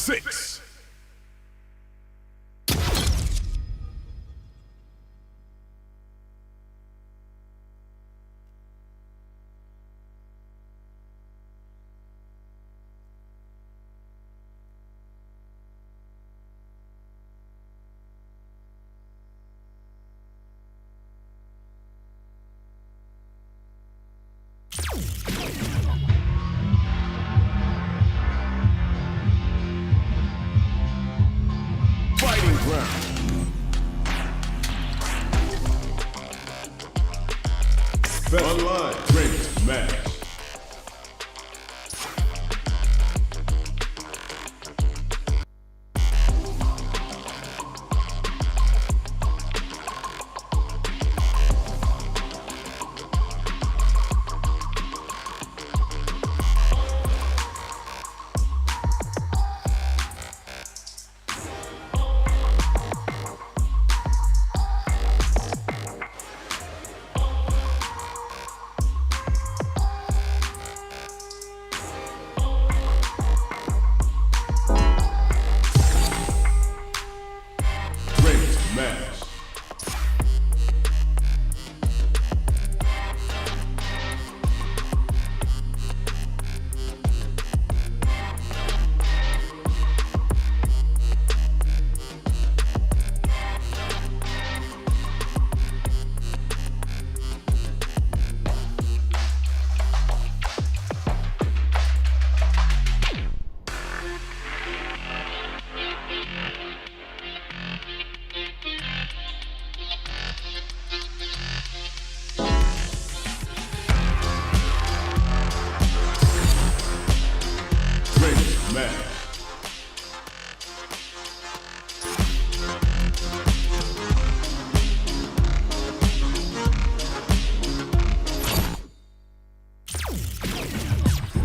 6. Fighting ground. Online ranked match. Ranked match. Ranked match.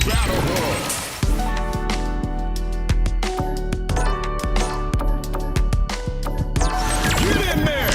Battle Royale. Get in there!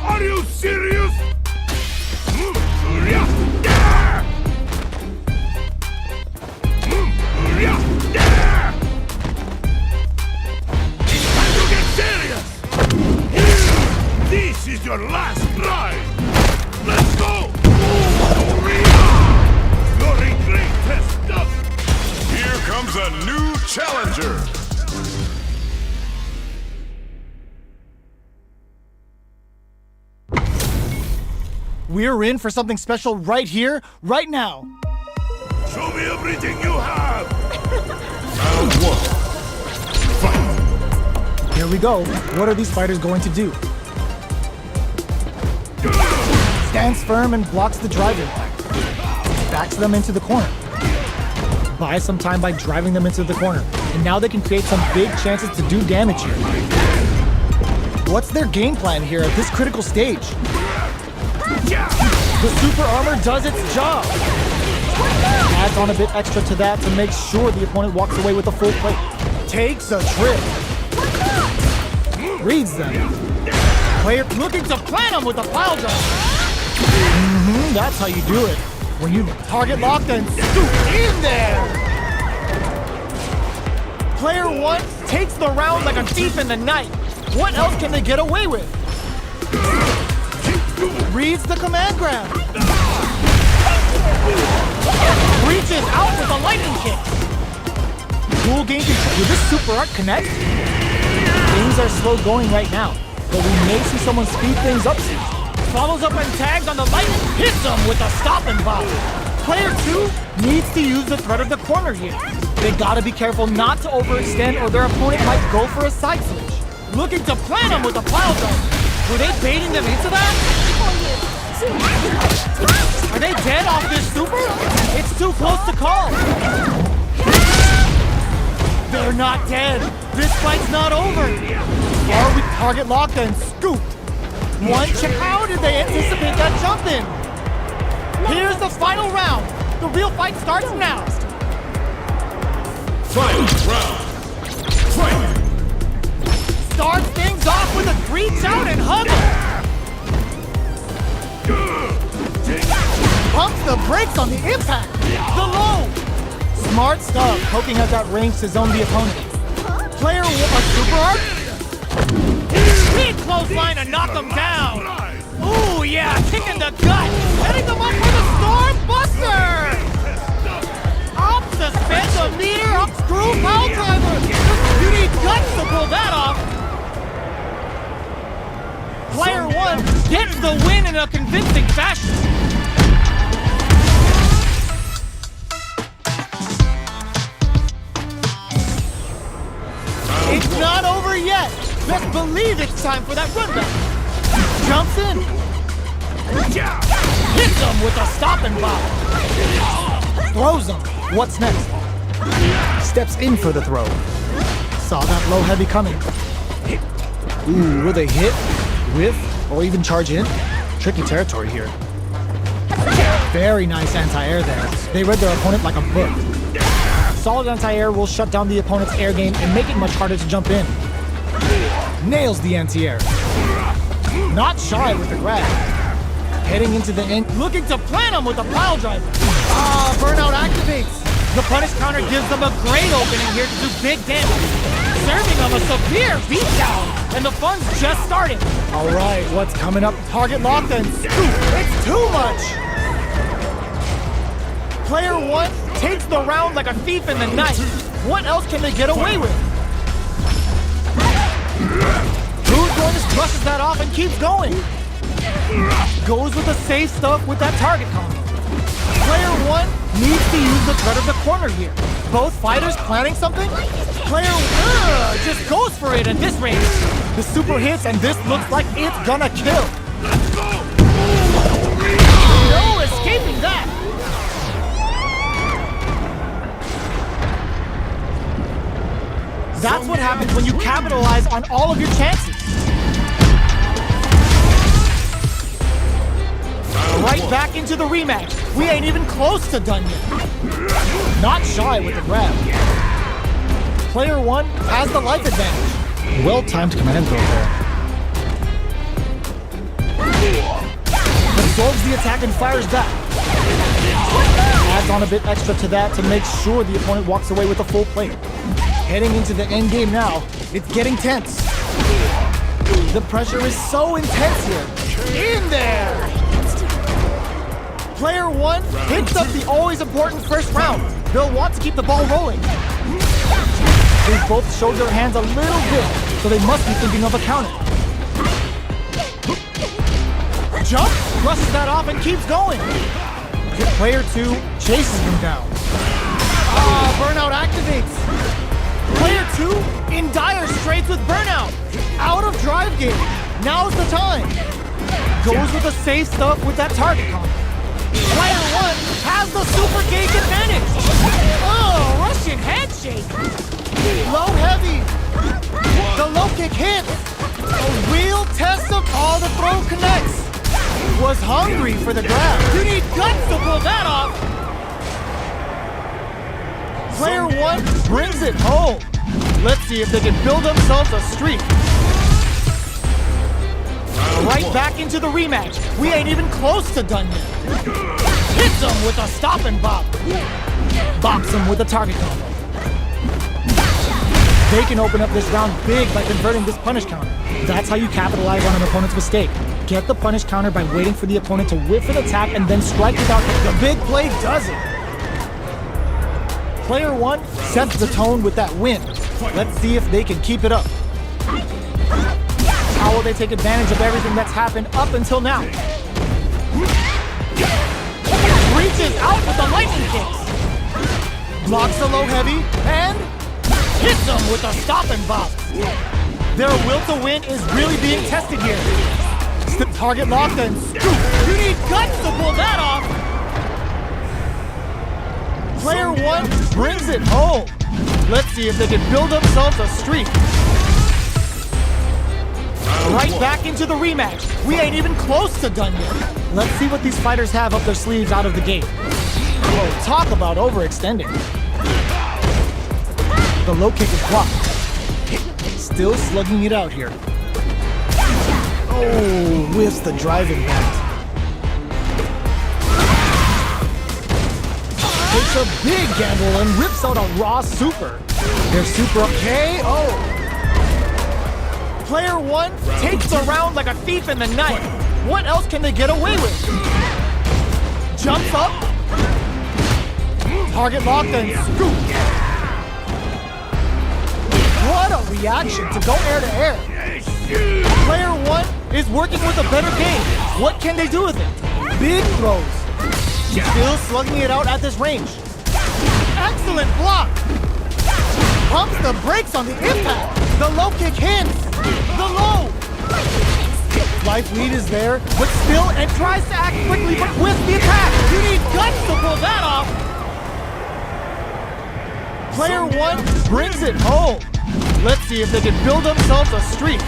Are you serious? It's time to get serious! This is your last ride! Let's go! Your regret has stopped! Here comes a new challenger! We're in for something special right here, right now. Show me everything you have! Round 1. Fight! Here we go. What are these fighters going to do? Stands firm and blocks the driver. Backs them into the corner. Buys some time by driving them into the corner. And now they can create some big chances to do damage here. What's their game plan here at this critical stage? The super armor does its job. Adds on a bit extra to that to make sure the opponent walks away with a full plate. Takes a trip. Reads them. Player looking to plant him with a pile driver. That's how you do it. When you target lock and scoop in there! Player 1 takes the round like a thief in the night. What else can they get away with? Reads the command grab. Reaches out with a lightning kick. Dual gain control. Will this super art connect? Things are slow going right now, but we may see someone speed things up soon. Follows up and tags on the lightning, hits him with a stop and pop. Player 2 needs to use the threat of the corner here. They gotta be careful not to overextend or their opponent might go for a side switch. Looking to plant him with a pile driver. Were they baiting them into that? Are they dead off this super? It's too close to call. They're not dead. This fight's not over. Are we target locked and scoop? One check. How did they anticipate that jump in? Here's the final round. The real fight starts now. Final round. Fight. Starts things off with a reach out and hug him. Pumps the brakes on the impact. The low. Smart stuff, poking at that range to zone the opponent. Player 1, a super art. Big close line to knock him down. Ooh, yeah, kick in the gut. Heading them up for the Storm Buster. Up suspend the meter, up screw pile driver. You need guts to pull that off. Player 1 gets the win in a convincing fashion. It's not over yet. Best believe it's time for that rundown. Jumps in. Hits him with a stop and pop. Throws him. What's next? Steps in for the throw. Saw that low heavy coming. Ooh, will they hit, whiff, or even charge in? Tricky territory here. Very nice anti-air there. They read their opponent like a book. Solid anti-air will shut down the opponent's air game and make it much harder to jump in. Nails the anti-air. Not shy with the grab. Heading into the end, looking to plant him with a pile driver. Burnout activates. The punish counter gives them a great opening here to do big damage. Serving them a severe beatdown, and the fun's just starting. All right, what's coming up? Target locked and scoop. It's too much. Player 1 takes the round like a thief in the night. What else can they get away with? Who's going to brushes that off and keeps going? Goes with the safe stuff with that target combo. Player 1 needs to use the threat of the corner here. Both fighters planning something? Player 1 just goes for it at this range. The super hits and this looks like it's gonna kill. No escaping that. That's what happens when you capitalize on all of your chances. Right back into the rematch. We ain't even close to done yet. Not shy with the grab. Player 1 has the life advantage. Well-timed command throw there. Absorbs the attack and fires back. Adds on a bit extra to that to make sure the opponent walks away with a full plate. Heading into the end game now, it's getting tense. The pressure is so intense here. In there! Player 1 picks up the always important first round. They'll want to keep the ball rolling. They've both showed their hands a little bit, so they must be thinking of a counter. Jump, brushes that off and keeps going. Player 2 chases him down. Burnout activates. Player 2 in dire straits with burnout. Out of drive game. Now's the time. Goes with the safe stuff with that target combo. Player 1 has the super gauge advantage. Russian handshake. Low heavy. The low kick hits. A real test of all the throw connects. Was hungry for the grab. You need guts to pull that off. Player 1 brings it home. Let's see if they can build themselves a streak. Right back into the rematch. We ain't even close to done yet. Hits him with a stop and bop. Bops him with a target combo. They can open up this round big by converting this punish counter. That's how you capitalize on an opponent's mistake. Get the punish counter by waiting for the opponent to whiff an attack and then strike without hit. The big play does it. Player 1 sets the tone with that win. Let's see if they can keep it up. How will they take advantage of everything that's happened up until now? Reaches out with the lightning kicks. Blocks the low heavy and hits them with a stop and bop. Their will to win is really being tested here. Target locked and scoop. You need guts to pull that off. Player 1 brings it home. Let's see if they can build themselves a streak. Right back into the rematch. We ain't even close to done yet. Let's see what these fighters have up their sleeves out of the gate. Oh, talk about overextending. The low kick is blocked. Still slugging it out here. Oh, whiffs the drive impact. Takes a big gamble and rips out a raw super. Their super KO. Player 1 takes the round like a thief in the night. What else can they get away with? Jumps up. Target locked and scoop. What a reaction to go air to air. Player 1 is working with a better game. What can they do with it? Big throws. Still slugging it out at this range. Excellent block. Pumps the brakes on the impact. The low kick hits. The low. Life lead is there, but still and tries to act quickly, but with the attack. You need guts to pull that off. Player 1 brings it home. Let's see if they can build themselves a streak.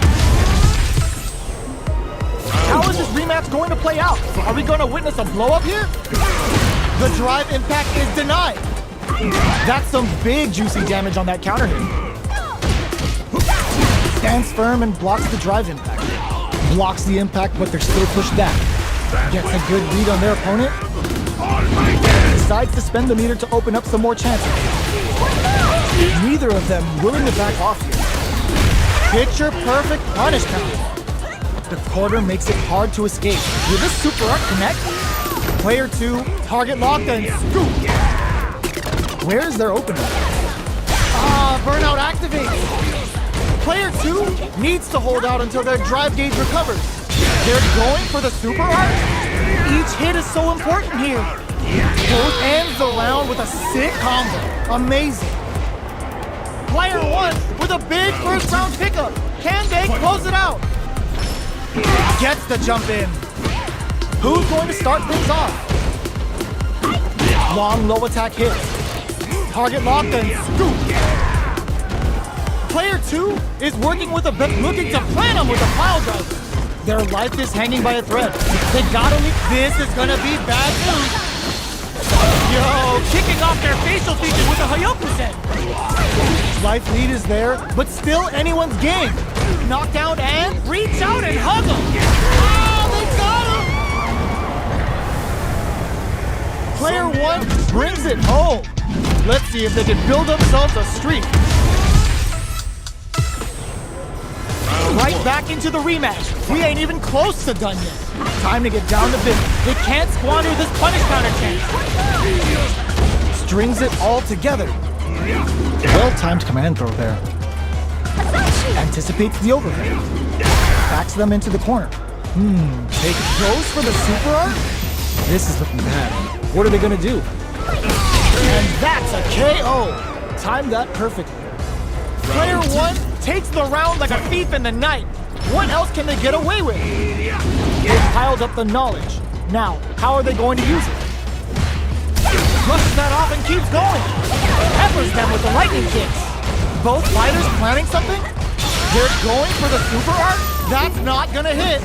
How is this rematch going to play out? Are we going to witness a blow-up here? The drive impact is denied. That's some big juicy damage on that counter hit. Stands firm and blocks the drive impact. Blocks the impact, but they're still pushed back. Gets a good lead on their opponent. Decides to spend the meter to open up some more chances. Neither of them willing to back off here. Picture perfect punish counter. The quarter makes it hard to escape. Will this super art connect? Player 2, target locked and scoop. Where is their opener? Burnout activates. Player 2 needs to hold out until their drive gauge recovers. They're going for the super art? Each hit is so important here. Both ends the round with a sick combo. Amazing. Player 1 with a big first round pickup. Can they close it out? Gets the jump in. Who's going to start things off? Long low attack hits. Target locked and scoop. Player 2 is working with a looking to plant him with a pile driver. Their life is hanging by a thread. They gotta leave. This is gonna be bad news. Yo, kicking off their facial features with a Hayoku-sen. Life lead is there, but still anyone's game. Knockdown and reach out and hug him. Oh, they got him. Player 1 brings it home. Let's see if they can build themselves a streak. Right back into the rematch. We ain't even close to done yet. Time to get down to business. They can't squander this punish counter chance. Strings it all together. Well-timed command throw there. Anticipates the overhead. Backs them into the corner. Take goes for the super art? This is looking bad. What are they gonna do? And that's a KO. Timed that perfectly. Player 1 takes the round like a thief in the night. What else can they get away with? They've piled up the knowledge. Now, how are they going to use it? Brushes that off and keeps going. Peppers them with the lightning kicks. Both fighters planning something? They're going for the super art? That's not gonna hit.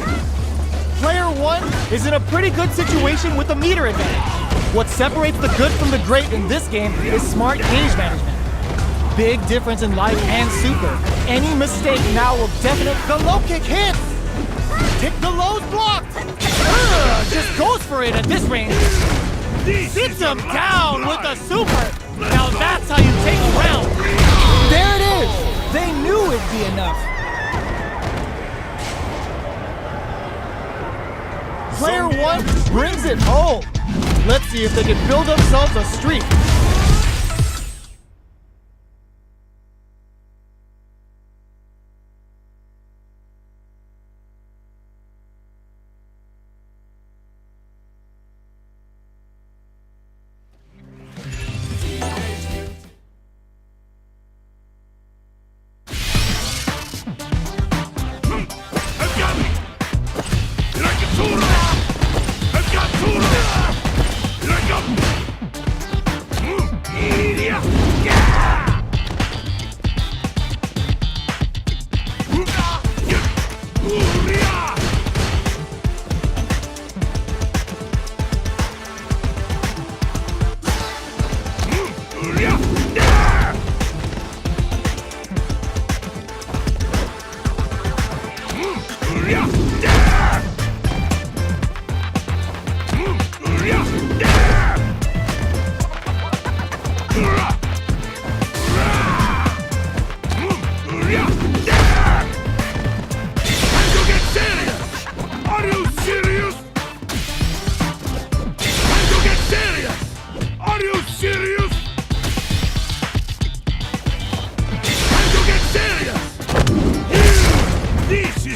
Player 1 is in a pretty good situation with the meter advantage. What separates the good from the great in this game is smart gauge management. Big difference in life and super. Any mistake now will definitely... The low kick hits! The low's blocked! Just goes for it at this range. Sits him down with a super. Now that's how you take a round. There it is. They knew it'd be enough. Player one brings it home. Let's see if they can build themselves a streak.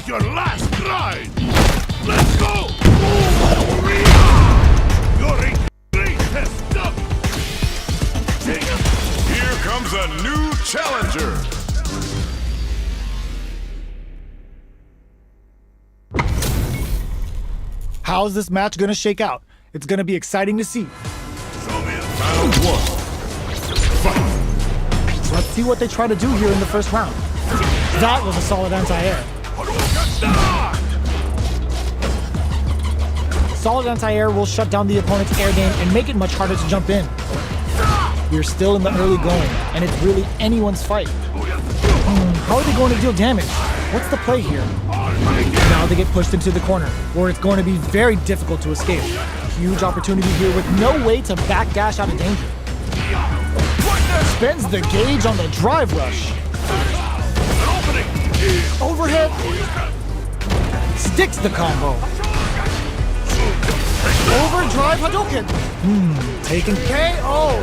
Your last ride! Let's go! You're in greatest stuff! Here comes a new challenger! How's this match gonna shake out? It's gonna be exciting to see. Show me round one. Fight! Let's see what they try to do here in the first round. That was a solid anti-air. Solid anti-air will shut down the opponent's air game and make it much harder to jump in. We're still in the early going, and it's really anyone's fight. How are they going to deal damage? What's the play here? Now they get pushed into the corner, where it's going to be very difficult to escape. Huge opportunity here with no way to backdash out of danger. Spends the gauge on the drive rush. Overhead. Sticks the combo. Overdrive Hadouken. Taken KO.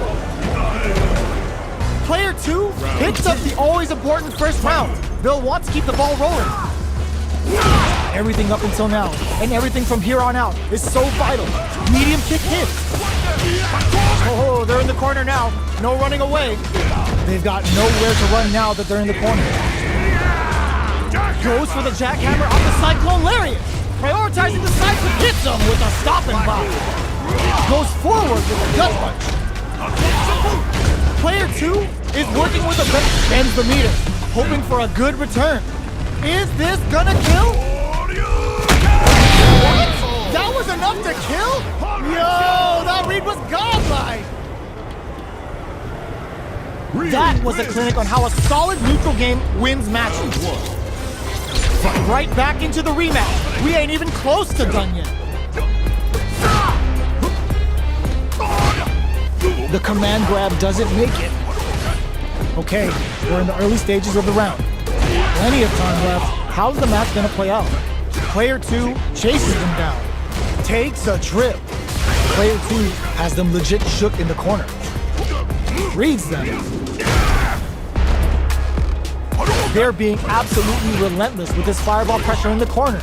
Player two hits up the always important first round. They'll want to keep the ball rolling. Everything up until now, and everything from here on out, is so vital. Medium kick hits. Oh, they're in the corner now. No running away. They've got nowhere to run now that they're in the corner. Goes for the jackhammer off the Cyclone Lariat. Prioritizing the side to hit them with a stopping block. Goes forward with a gut punch. Player two is working with a bench, bends the meter, hoping for a good return. Is this gonna kill? What? That was enough to kill? Yo, that read was godlike. That was a clinic on how a solid neutral game wins matches. Right back into the rematch. We ain't even close to done yet. The command grab doesn't make it. Okay, we're in the early stages of the round. Plenty of time left. How's the match gonna play out? Player two chases them down. Takes a trip. Player two has them legit shook in the corner. Reads them. They're being absolutely relentless with this fireball pressure in the corner.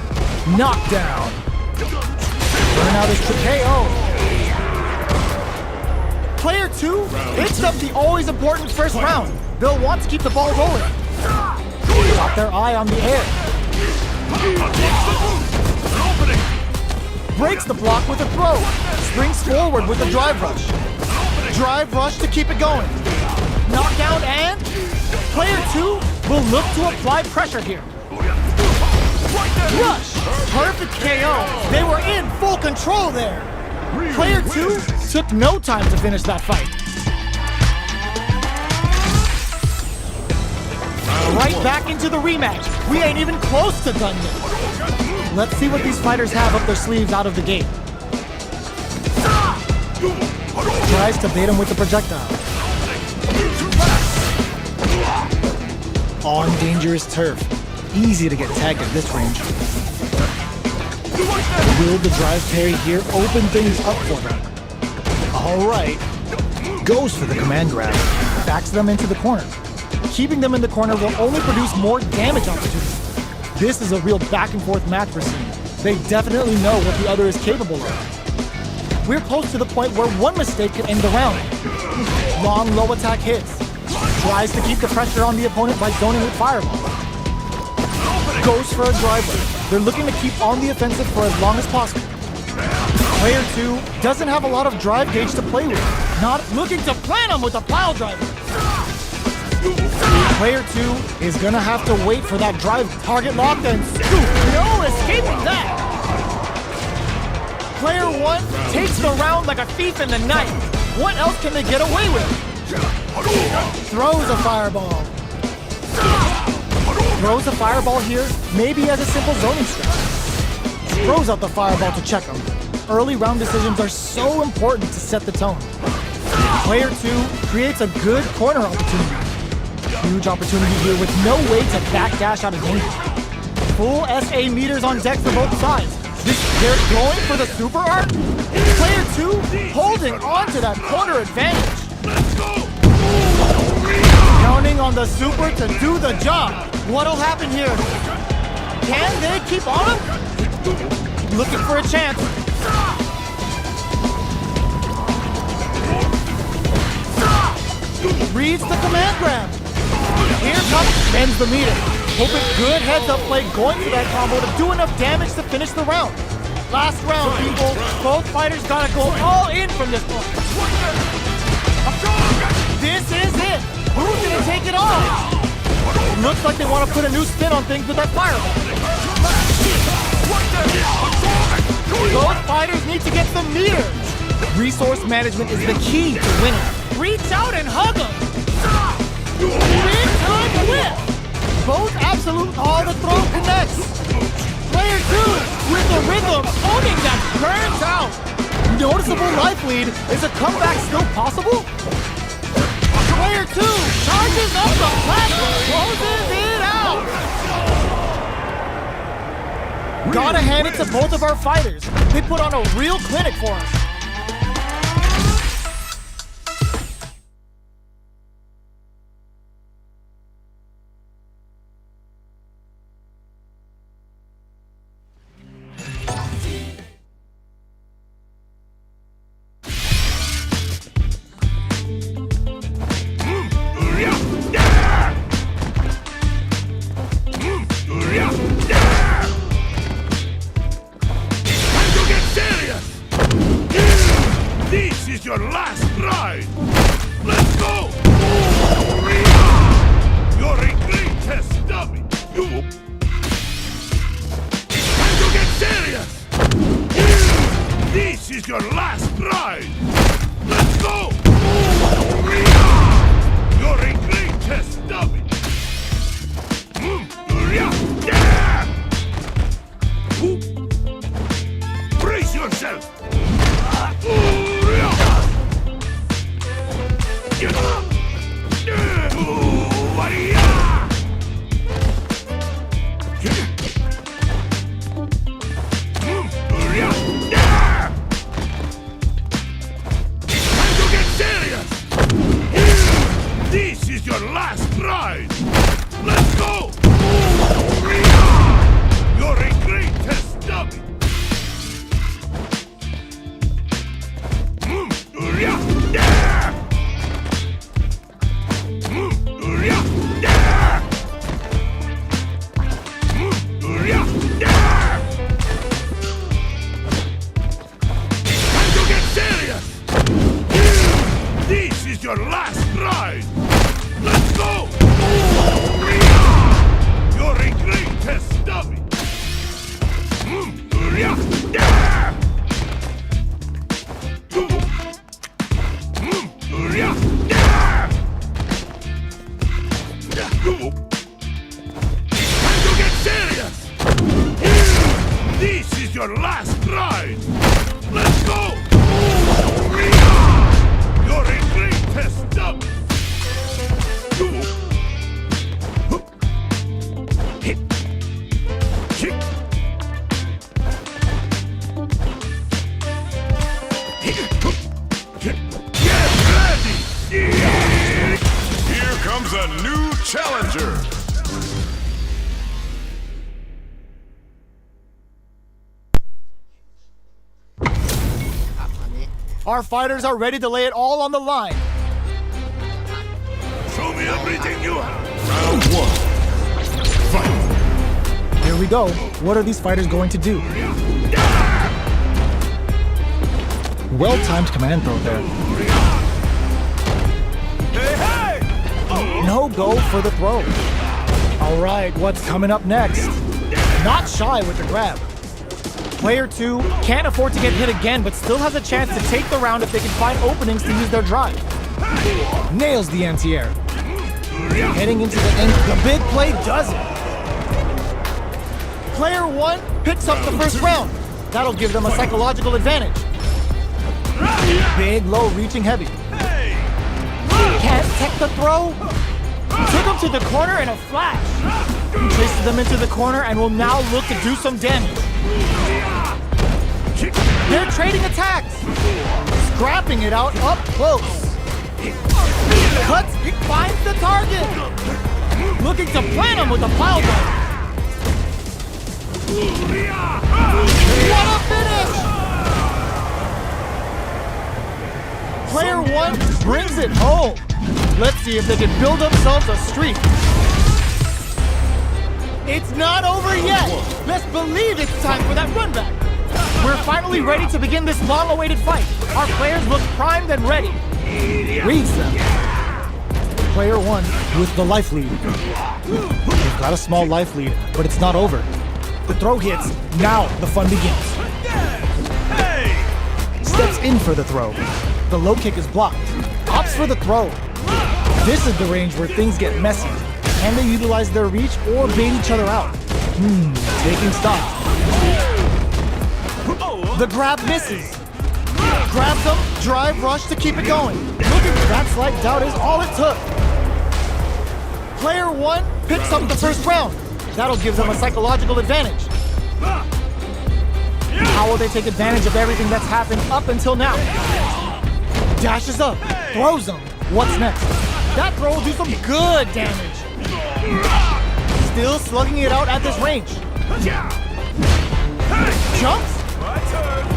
Knockdown. Burn out his trip KO. Player two hits up the always important first round. They'll want to keep the ball rolling. Got their eye on the air. Breaks the block with a throw. Springs forward with a drive rush. Drive rush to keep it going. Knockdown and player two will look to apply pressure here. Rush. Perfect KO. They were in full control there. Player two took no time to finish that fight. Right back into the rematch. We ain't even close to done yet. Let's see what these fighters have up their sleeves out of the gate. tries to bait him with the projectile. On dangerous turf. Easy to get tagged at this range. Will the drive parry here open things up for them? Alright. Goes for the command grab. Backs them into the corner. Keeping them in the corner will only produce more damage opportunities. This is a real back and forth match we're seeing. They definitely know what the other is capable of. We're close to the point where one mistake could end the round. Long low attack hits. Tries to keep the pressure on the opponent by zoning with fireball. Goes for a driver. They're looking to keep on the offensive for as long as possible. Player 2 doesn't have a lot of drive gauge to play with. Not looking to plant him with a pile driver. Player 2 is gonna have to wait for that drive target lock and scoop. No escaping that. Player 1 takes the round like a thief in the night. What else can they get away with? Throws a fireball. Throws a fireball here, maybe as a simple zoning strat. Throws out the fireball to check him. Early round decisions are so important to set the tone. Player 2 creates a good corner opportunity. Huge opportunity here with no way to backdash out of danger. Full SA meters on deck for both sides. They're going for the super art? Player 2 holding on to that corner advantage. Counting on the super to do the job. What'll happen here? Can they keep on him? Looking for a chance. Reads the command grab. Here comes, bends the meter. Hoping good heads-up play going for that combo to do enough damage to finish the round. Last round, people. Both fighters gotta go all in from this point. This is it. Who's gonna take it on? Looks like they want to put a new spin on things with that fireball. Both fighters need to get some meters. Resource management is the key to winning. Reach out and hug them. Big time whip. Both absolute all the throw connects. Player 2 with the rhythm owning that burns out. Noticeable life lead. Is a comeback still possible? Player 2 charges up the platform, closes it out. Gotta hand it to both of our fighters. They put on a real clinic for us. Your last ride! Let's go! You're a greatest dummy! Time to get serious! This is your last ride! Let's go! You're a greatest dummy! Brace yourself! This is your last ride! Let's go! You're a greatest dummy! This is your last ride! Let's go! You're a greatest dummy! Time to get serious! This is your last ride! Let's go! a new challenger. Our fighters are ready to lay it all on the line. Show me everything you have. Round one. Fight. Here we go. What are these fighters going to do? Well-timed command throw there. No go for the throw. All right, what's coming up next? Not shy with the grab. Player 2 can't afford to get hit again, but still has a chance to take the round if they can find openings to use their drive. Nails the anti-air. Heading into the end, the big play does it. Player 1 picks up the first round. That'll give them a psychological advantage. Big, low, reaching heavy. Can't tech the throw. Took him to the corner in a flash. Traces them into the corner and will now look to do some damage. They're trading attacks. Scrapping it out up close. Cuts, it finds the target. Looking to plant him with a pile driver. What a finish! Player 1 brings it home. Let's see if they can build themselves a streak. It's not over yet. Best believe it's time for that run back. We're finally ready to begin this long-awaited fight. Our players look primed and ready. Reads them. Player 1 with the life lead. They've got a small life lead, but it's not over. The throw hits. Now the fun begins. Steps in for the throw. The low kick is blocked. Opts for the throw. This is the range where things get messy. Can they utilize their reach or bait each other out? Taking stock. The grab misses. Grabs them, drive rush to keep it going. Looking for that slight doubt is all it took. Player 1 picks up the first round. That'll give them a psychological advantage. How will they take advantage of everything that's happened up until now? Dashes up, throws them. What's next? That throw will do some good damage. Still slugging it out at this range. Jumps.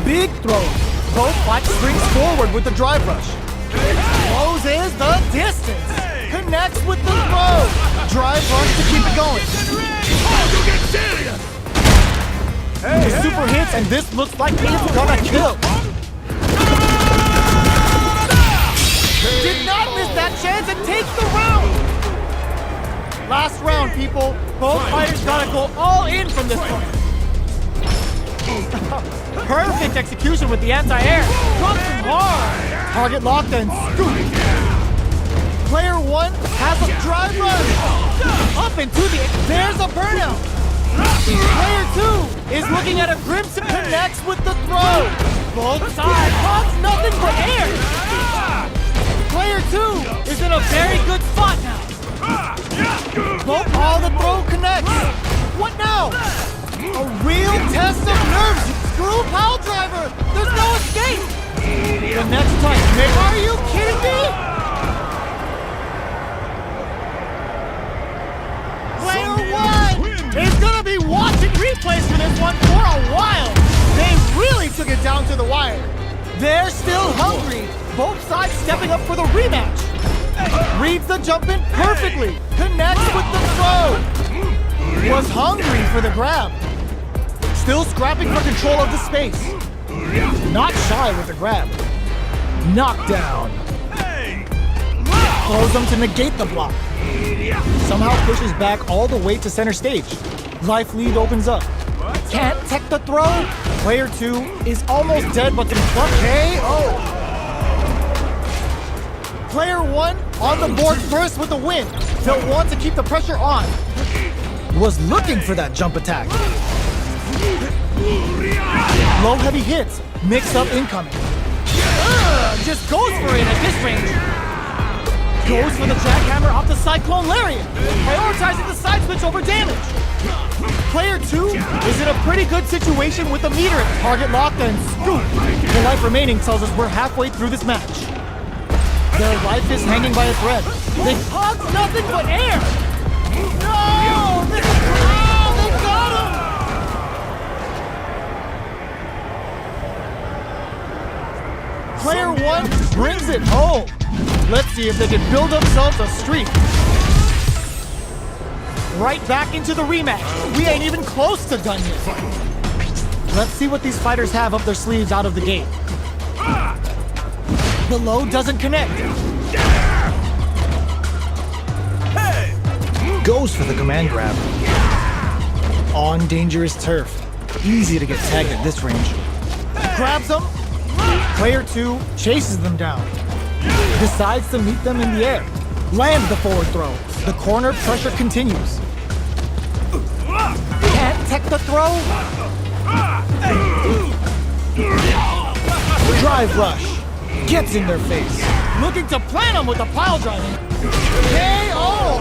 Big throws. Both fight springs forward with the drive rush. Closes the distance. Connects with the throw. Drive rush to keep it going. The super hits, and this looks like it's gonna kill. Did not miss that chance and takes the round. Last round, people. Both fighters gotta go all in from this point. Perfect execution with the anti-air. Drops him hard. Target locked and scoop. Player 1 has a drive rush. Up into the... There's a burnout. Player 2 is looking at a Crimson, connects with the throw. Both sides wants nothing but air. Player 2 is in a very good spot now. Both all the throw connects. What now? A real test of nerves. Screw pile driver. There's no escape. The next time. Are you kidding me? Player 1 is gonna be watching replays for this one for a while. They really took it down to the wire. They're still hungry. Both sides stepping up for the rematch. Reads the jump in perfectly. Connects with the throw. Was hungry for the grab. Still scrapping for control of the space. Not shy with the grab. Knockdown. Throws them to negate the block. Somehow pushes back all the way to center stage. Life lead opens up. Can't tech the throw. Player 2 is almost dead, but can clutch KO. Player 1 on the board first with the win. They'll want to keep the pressure on. Was looking for that jump attack. Low heavy hits. Mix up incoming. Just goes for it at this range. Goes for the jackhammer off the Cyclone Lariat. Prioritizing the side switch over damage. Player 2 is in a pretty good situation with the meter. Target locked and scoop. The life remaining tells us we're halfway through this match. Their life is hanging by a thread. They hug nothing but air. No! They got him! Player one brings it home. Let's see if they can build themselves a streak. Right back into the rematch. We ain't even close to done yet. Let's see what these fighters have up their sleeves out of the gate. The low doesn't connect. Goes for the command grab. On dangerous turf. Easy to get tagged at this range. Grabs them. Player two chases them down. Decides to meet them in the air. Lands the forward throw. The corner pressure continues. Can't tech the throw. Drive rush. Gets in their face. Looking to plant them with a pile driving. KO!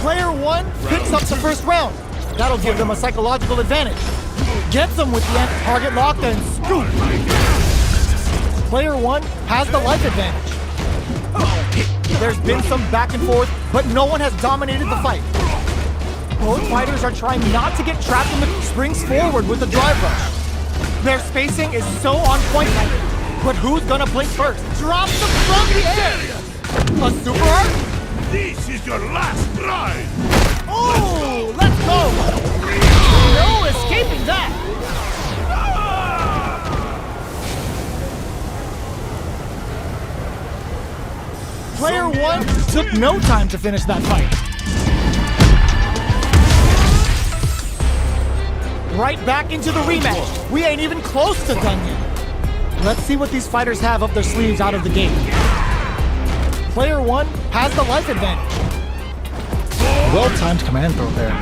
Player one picks up the first round. That'll give them a psychological advantage. Gets them with the target lock and scoop. Player one has the life advantage. There's been some back and forth, but no one has dominated the fight. Both fighters are trying not to get trapped in the springs forward with the drive rush. Their spacing is so on point, but who's gonna blink first? Drops them from the air! A super art? This is your last ride! Oh, let's go! No escaping that! Player one took no time to finish that fight. Right back into the rematch. We ain't even close to done yet. Let's see what these fighters have up their sleeves out of the gate. Player one has the life advantage. Well-timed command throw there.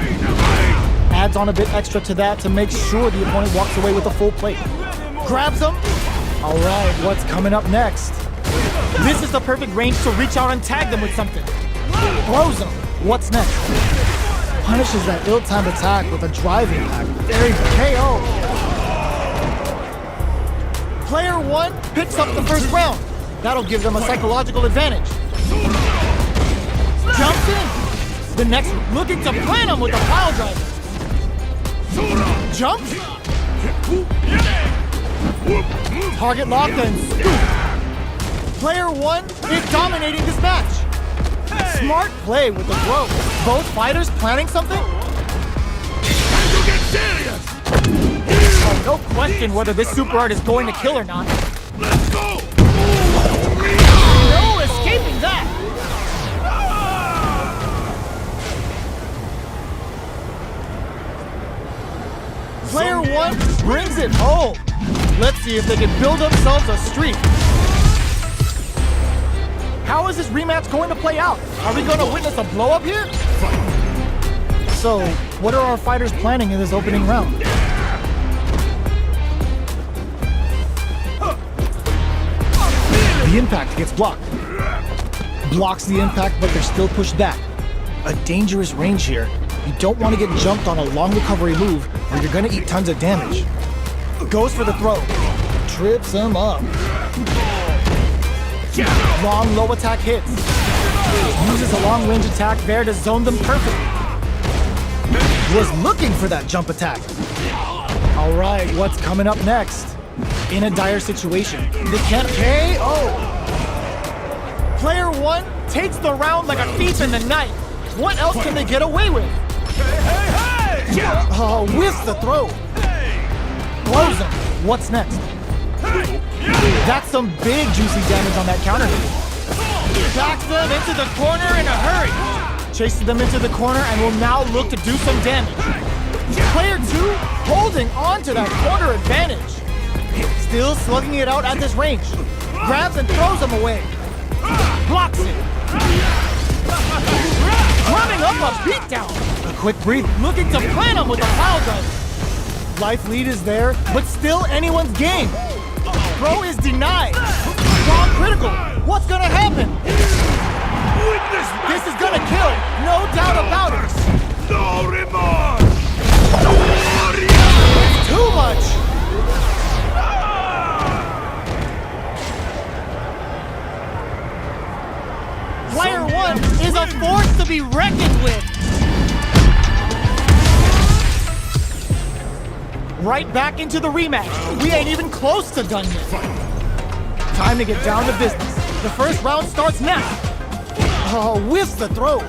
Adds on a bit extra to that to make sure the opponent walks away with a full plate. Grabs him. All right, what's coming up next? This is the perfect range to reach out and tag them with something. Throws them. What's next? Punishes that ill-timed attack with a drive impact. Very KO. Player one picks up the first round. That'll give them a psychological advantage. Jumps in. The next looking to plant him with a pile driver. Jumps. Target lock and scoop. Player one is dominating this match. Smart play with the throw. Both fighters planning something? Oh, no question whether this super art is going to kill or not. Let's go! No escaping that! Player one brings it home. Let's see if they can build themselves a streak. How is this rematch going to play out? Are we going to witness a blow-up here? So, what are our fighters planning in this opening round? The impact gets blocked. Blocks the impact, but they're still pushed back. A dangerous range here. You don't want to get jumped on a long recovery move or you're going to eat tons of damage. Goes for the throw. Trips him up. Long low attack hits. Uses a long range attack there to zone them perfectly. Was looking for that jump attack. All right, what's coming up next? In a dire situation, they can't KO. Player one takes the round like a thief in the night. What else can they get away with? Oh, whiffs the throw. Blows him. What's next? That's some big juicy damage on that counter hit. Backs them into the corner in a hurry. Chases them into the corner and will now look to do some damage. Player two holding on to that corner advantage. Still slugging it out at this range. Grabs and throws him away. Blocks it. Running up a beatdown. A quick breathe, looking to plant him with a pile driver. Life lead is there, but still anyone's game. Throw is denied. Strong critical. What's gonna happen? This is gonna kill, no doubt about it. No remorse! It's too much. Player one is a force to be reckoned with. Right back into the rematch. We ain't even close to done yet. Time to get down to business. The first round starts now. Oh, whiffs the throw.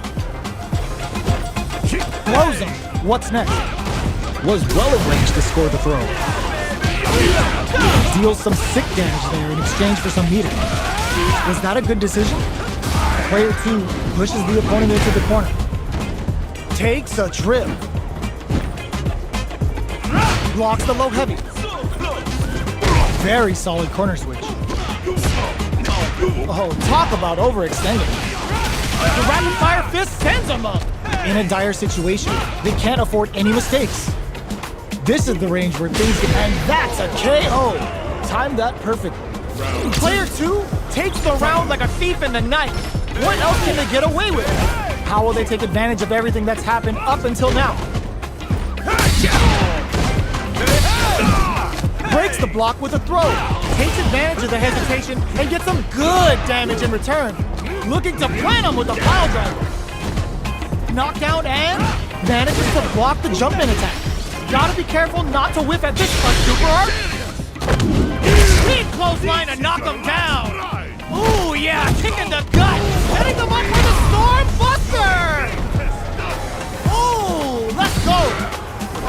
Throws him. What's next? Was well in range to score the throw. Deals some sick damage there in exchange for some meter. Was that a good decision? Player two pushes the opponent into the corner. Takes a trip. Blocks the low heavy. Very solid corner switch. Oh, talk about overextending. The rapid fire fist sends him up. In a dire situation, they can't afford any mistakes. This is the range where things get, and that's a KO. Timed that perfectly. Player two takes the round like a thief in the night. What else can they get away with? How will they take advantage of everything that's happened up until now? Breaks the block with a throw. Takes advantage of the hesitation and gets some good damage in return. Looking to plant him with a pile driver. Knockdown and manages to block the jump-in attack. Gotta be careful not to whiff at this super art. Big close line to knock him down. Ooh, yeah, kick in the gut. Setting them up for the Storm Buster. Ooh, let's go.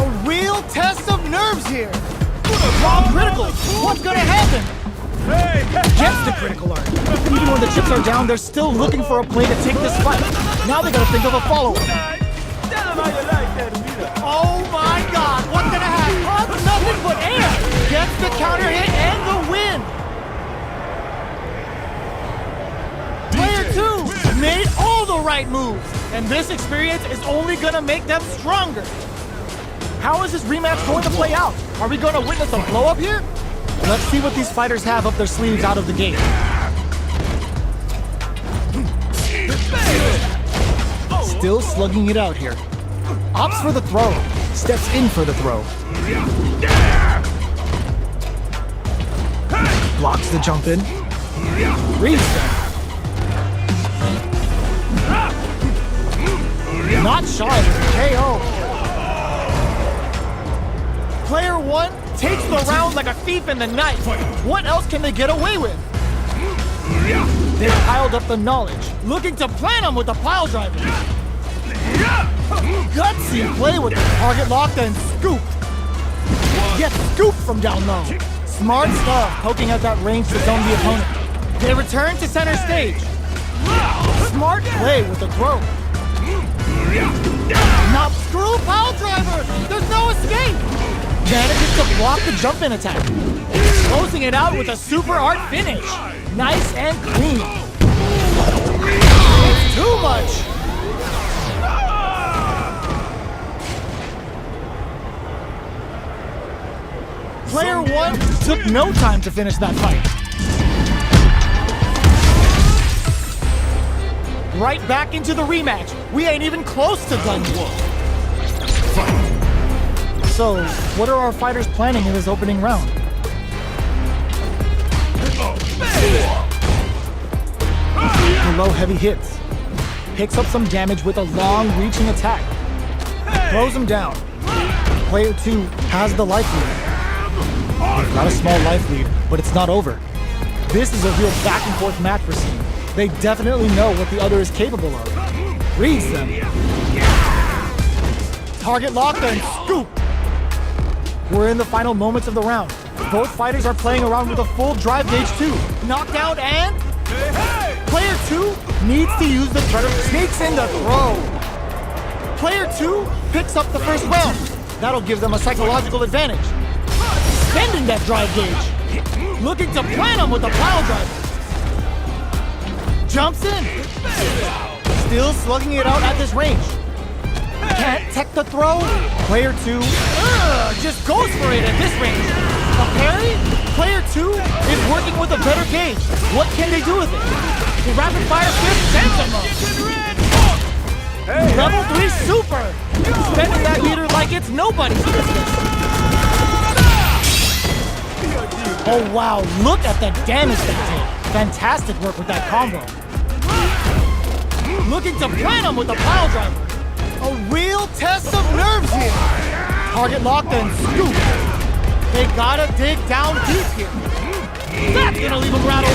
A real test of nerves here. Wrong critical. What's gonna happen? Gets the critical art. Even when the chips are down, they're still looking for a play to take this fight. Now they gotta think of a follow-up. Oh my god, what's gonna happen? Oh, nothing but air! Gets the counter hit and the win! Player two made all the right moves, and this experience is only gonna make them stronger. How is this rematch going to play out? Are we gonna witness a blow-up here? Let's see what these fighters have up their sleeves out of the gate. Still slugging it out here. Opts for the throw. Steps in for the throw. Blocks the jump in. Reads them. Not shy of the KO. Player one takes the round like a thief in the night. What else can they get away with? They piled up the knowledge, looking to plant him with a pile driver. Gutsy play with the target locked and scooped. Gets scooped from down low. Smart stuff, poking at that range to zone the opponent. They return to center stage. Smart play with the throw. Now screw pile driver! There's no escape! Manages to block the jump-in attack. Closing it out with a super art finish. Nice and clean. It's too much! Player one took no time to finish that fight. Right back into the rematch. We ain't even close to done yet. So, what are our fighters planning in this opening round? The low heavy hits. Picks up some damage with a long reaching attack. Throws him down. Player two has the life lead. Not a small life lead, but it's not over. This is a real back and forth match we're seeing. They definitely know what the other is capable of. Reads them. Target locked and scoop. We're in the final moments of the round. Both fighters are playing around with a full drive gauge too. Knockdown and... Player two needs to use the threat of sneaks in the throw. Player two picks up the first round. That'll give them a psychological advantage. Spending that drive gauge. Looking to plant him with a pile driver. Jumps in. Still slugging it out at this range. Can't tech the throw. Player two just goes for it at this range. A parry? Player two is working with a better gauge. What can they do with it? The rapid fire fist sends them up. Level 3 super. Spending that meter like it's nobody's business. Oh wow, look at the damage that did. Fantastic work with that combo. Looking to plant him with a pile driver. A real test of nerves here. Target locked and scoop. They gotta dig down deep here. That's gonna leave him rattled.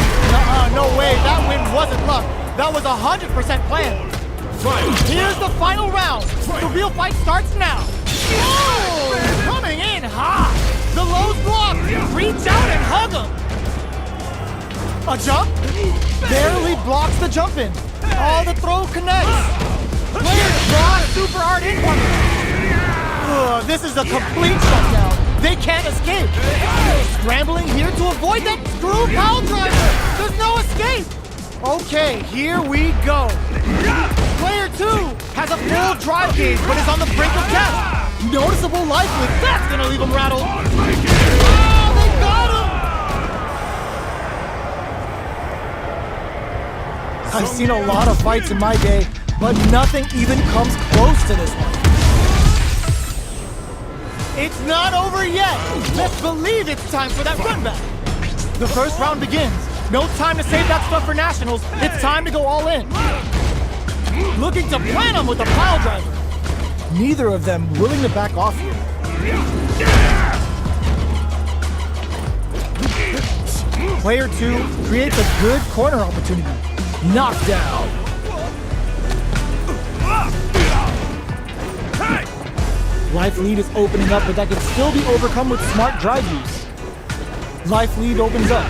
No way, that win wasn't luck. That was 100% planned. Here's the final round. The real fight starts now. Oh, coming in hot. The low's blocked. Reach out and hug him. A jump? Barely blocks the jump in. All the throw connects. Player draws super hard incoming. This is a complete shutdown. They can't escape. Scrambling here to avoid that screw pile driver. There's no escape. Okay, here we go. Player 2 has a full drive gauge but is on the brink of death. Noticeable life leak. That's gonna leave him rattled. Oh, they got him. I've seen a lot of fights in my day, but nothing even comes close to this one. It's not over yet. Let's believe it's time for that run back. The first round begins. No time to save that stuff for nationals. It's time to go all in. Looking to plant him with a pile driver. Neither of them willing to back off here. Player 2 creates a good corner opportunity. Knockdown. Life lead is opening up, but that can still be overcome with smart drive use. Life lead opens up.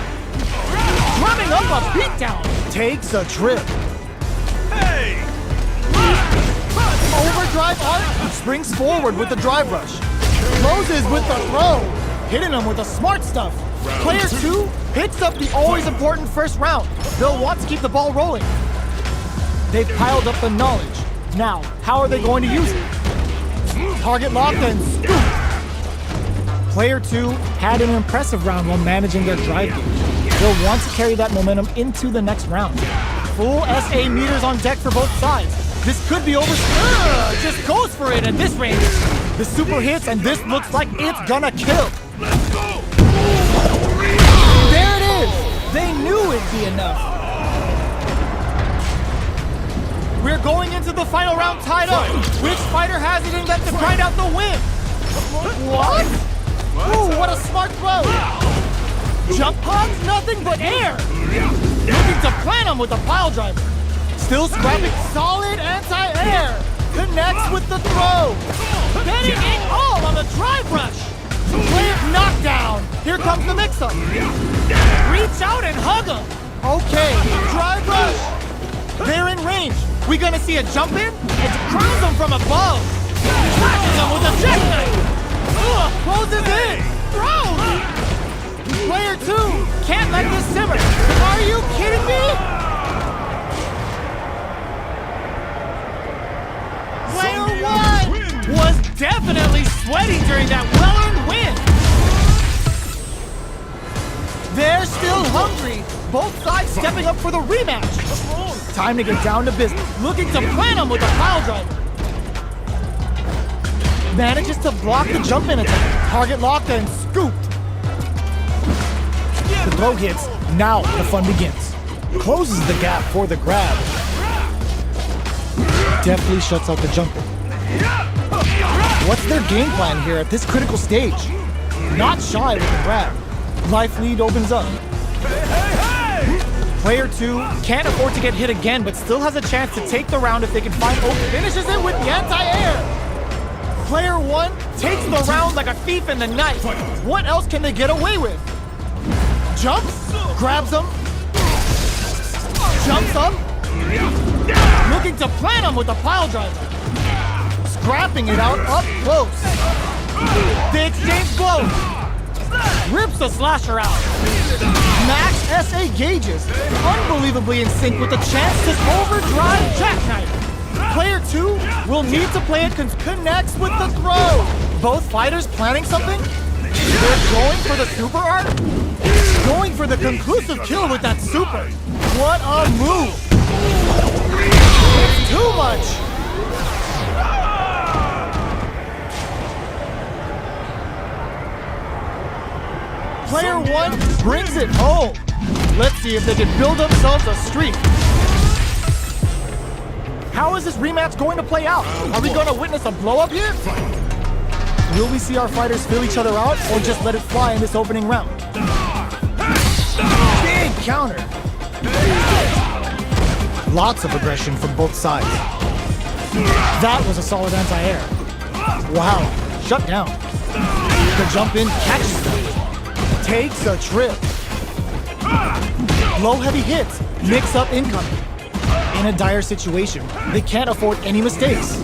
Drumming up a beatdown. Takes a trip. Overdrive art springs forward with the drive rush. Closes with the throw. Hitting him with the smart stuff. Player 2 picks up the always important first round. They'll want to keep the ball rolling. They've piled up the knowledge. Now, how are they going to use it? Target locked and scoop. Player 2 had an impressive round while managing their drive gauge. They'll want to carry that momentum into the next round. Full SA meters on deck for both sides. This could be over. Just goes for it at this range. The super hits and this looks like it's gonna kill. There it is. They knew it'd be enough. We're going into the final round tied up. Which fighter has it in them to grind out the win? What? Ooh, what a smart throw. Jump hogs, nothing but air. Looking to plant him with a pile driver. Still scrapping solid anti-air. Connects with the throw. Getting it all on the drive rush. Player knockdown. Here comes the mix-up. Reach out and hug him. Okay, drive rush. They're in range. We gonna see a jump in? It crowns him from above. Slashes him with a jackknife. Closes in. Throws. Player 2 can't let this simmer. Are you kidding me? Player 1 was definitely sweaty during that well-earned win. They're still hungry. Both sides stepping up for the rematch. Time to get down to business. Looking to plant him with a pile driver. Manages to block the jump in attack. Target locked and scooped. The throw hits. Now the fun begins. Closes the gap for the grab. Definitely shuts out the jumper. What's their game plan here at this critical stage? Not shy with the grab. Life lead opens up. Player 2 can't afford to get hit again, but still has a chance to take the round if they can find open. Finishes it with the anti-air. Player 1 takes the round like a thief in the night. What else can they get away with? Jumps, grabs him, jumps up, looking to plant him with a pile driver. Scrapping it out up close. They exchange blows. Rips the slasher out. Max SA gauges, unbelievably in sync with the chance to overdrive jackknife. Player 2 will need to play it connects with the throw. Both fighters planning something? They're going for the super art? Going for the conclusive kill with that super. What a move. It's too much. Player 1 brings it home. Let's see if they can build themselves a streak. How is this rematch going to play out? Are we going to witness a blow-up here? Will we see our fighters fill each other out or just let it fly in this opening round? Big counter. Lots of aggression from both sides. That was a solid anti-air. Wow, shut down. The jump in catches them. Takes a trip. Low heavy hits, mix up incoming. In a dire situation, they can't afford any mistakes.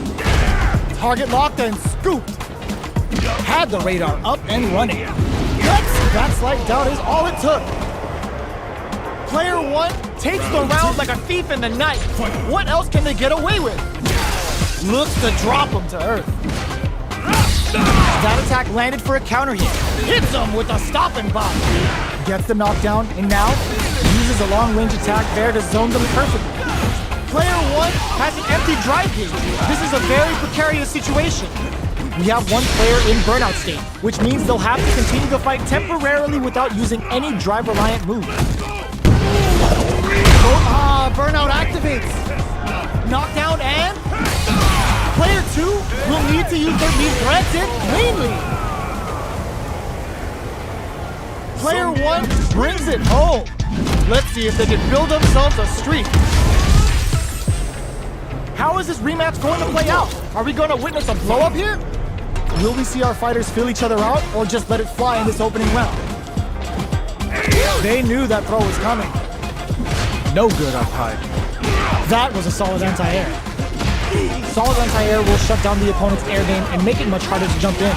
Target locked and scooped. Had the radar up and running. That slight doubt is all it took. Player one takes the round like a thief in the night. What else can they get away with? Looks to drop him to earth. That attack landed for a counter hit. Hits him with a stopping bomb. Gets the knockdown and now uses a long-range attack there to zone them perfectly. Player one has an empty drive gauge. This is a very precarious situation. We have one player in burnout state, which means they'll have to continue the fight temporarily without using any drive-reliant moves. Burnout activates. Knockdown and... Player two will need to use their lead threats in cleanly. Player one brings it home. Let's see if they can build themselves a streak. How is this rematch going to play out? Are we going to witness a blow-up here? Will we see our fighters fill each other out or just let it fly in this opening round? They knew that throw was coming. No good up high. That was a solid anti-air. Solid anti-air will shut down the opponent's air game and make it much harder to jump in.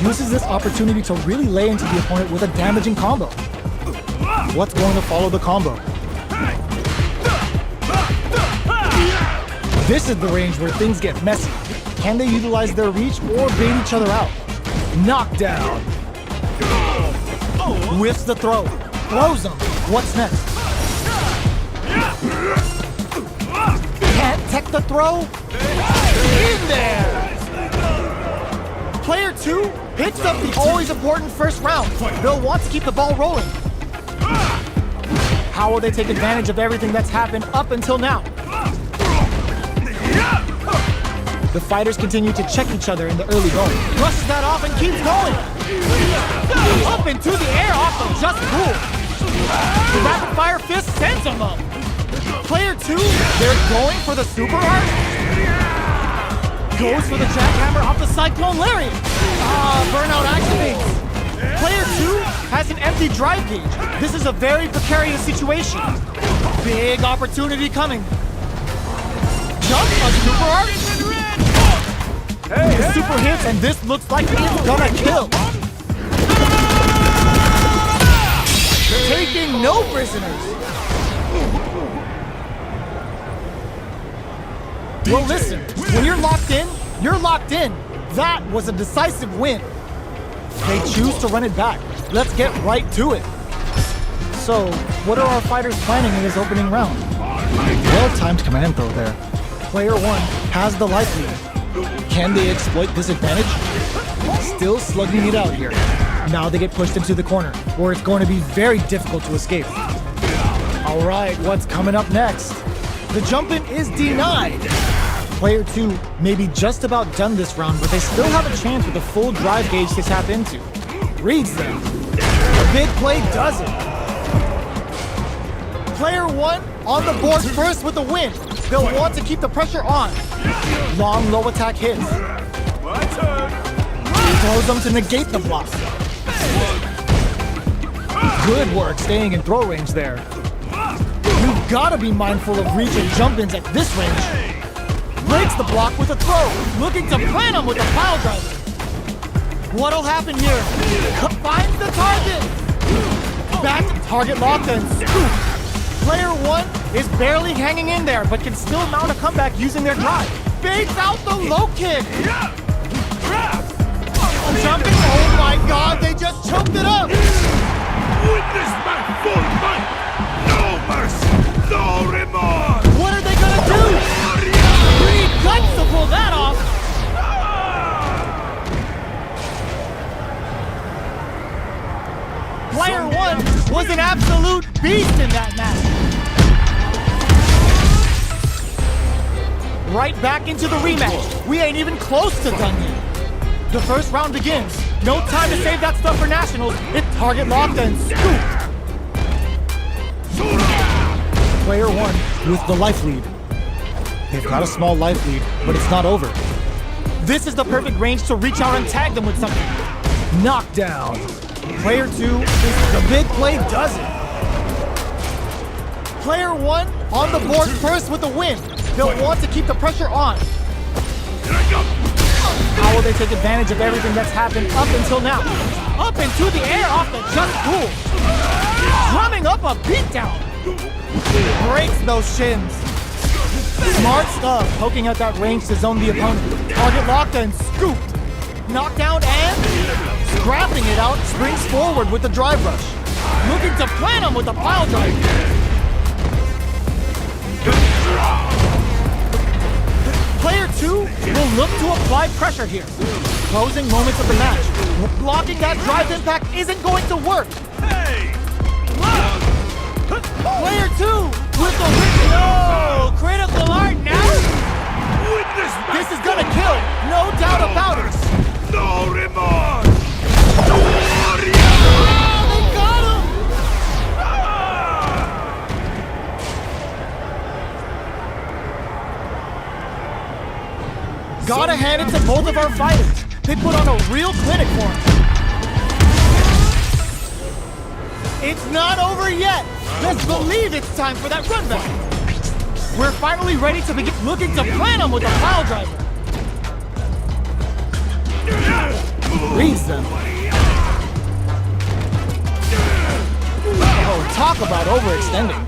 Uses this opportunity to really lay into the opponent with a damaging combo. What's going to follow the combo? This is the range where things get messy. Can they utilize their reach or bait each other out? Knockdown. Whiffs the throw. Throws him. What's next? Can't tech the throw? In there! Player two picks up the always important first round. They'll want to keep the ball rolling. How will they take advantage of everything that's happened up until now? The fighters continue to check each other in the early going. Brushes that off and keeps going. Up into the air off of just cool. The rapid fire fist sends him up. Player two, they're going for the super art. Goes for the jackhammer off the cyclone lariat. Burnout activates. Player two has an empty drive gauge. This is a very precarious situation. Big opportunity coming. Jump a super art. The super hits and this looks like it's gonna kill. Taking no prisoners. Well, listen, when you're locked in, you're locked in. That was a decisive win. They choose to run it back. Let's get right to it. So, what are our fighters planning in this opening round? Well-timed command throw there. Player one has the life lead. Can they exploit this advantage? Still slugging it out here. Now they get pushed into the corner, where it's going to be very difficult to escape. All right, what's coming up next? The jump-in is denied. Player two may be just about done this round, but they still have a chance with a full drive gauge to tap into. Reads them. The big play does it. Player one on the board first with the win. They'll want to keep the pressure on. Long low attack hits. Throws them to negate the block. Good work staying in throw range there. You've got to be mindful of reach and jump-ins at this range. Breaks the block with a throw, looking to plant him with a pile driver. What'll happen here? Finds the target. Back to target locked and scoop. Player one is barely hanging in there, but can still mount a comeback using their drive. Baits out the low kick. Jumping. Oh my God! They just choked it up. Witness my full might! No mercy, no remorse! What are they gonna do? Pretty guts to pull that off. Player one was an absolute beast in that match. Right back into the rematch. We ain't even close to done yet. The first round begins. No time to save that stuff for nationals. It's target locked and scooped. Player one with the life lead. They've got a small life lead, but it's not over. This is the perfect range to reach out and tag them with something. Knockdown. Player two, the big play does it. Player one on the board first with the win. They'll want to keep the pressure on. How will they take advantage of everything that's happened up until now? Up into the air off the just pool. Drumming up a beatdown. Breaks those shins. Smart stuff, poking out that range to zone the opponent. Target locked and scooped. Knockdown and scrapping it out, springs forward with the drive rush. Looking to plant him with the pile drive. Player two will look to apply pressure here. Closing moments of the match. Blocking that drive impact isn't going to work. Player two with the win. No! Critical art now? This is gonna kill, no doubt about it. No remorse! Oh, they got him! Gotta hand it to both of our fighters. They put on a real clinic for him. It's not over yet. Let's believe it's time for that run back. We're finally ready to begin looking to plant him with a pile driver. Reads them. Oh, talk about overextending.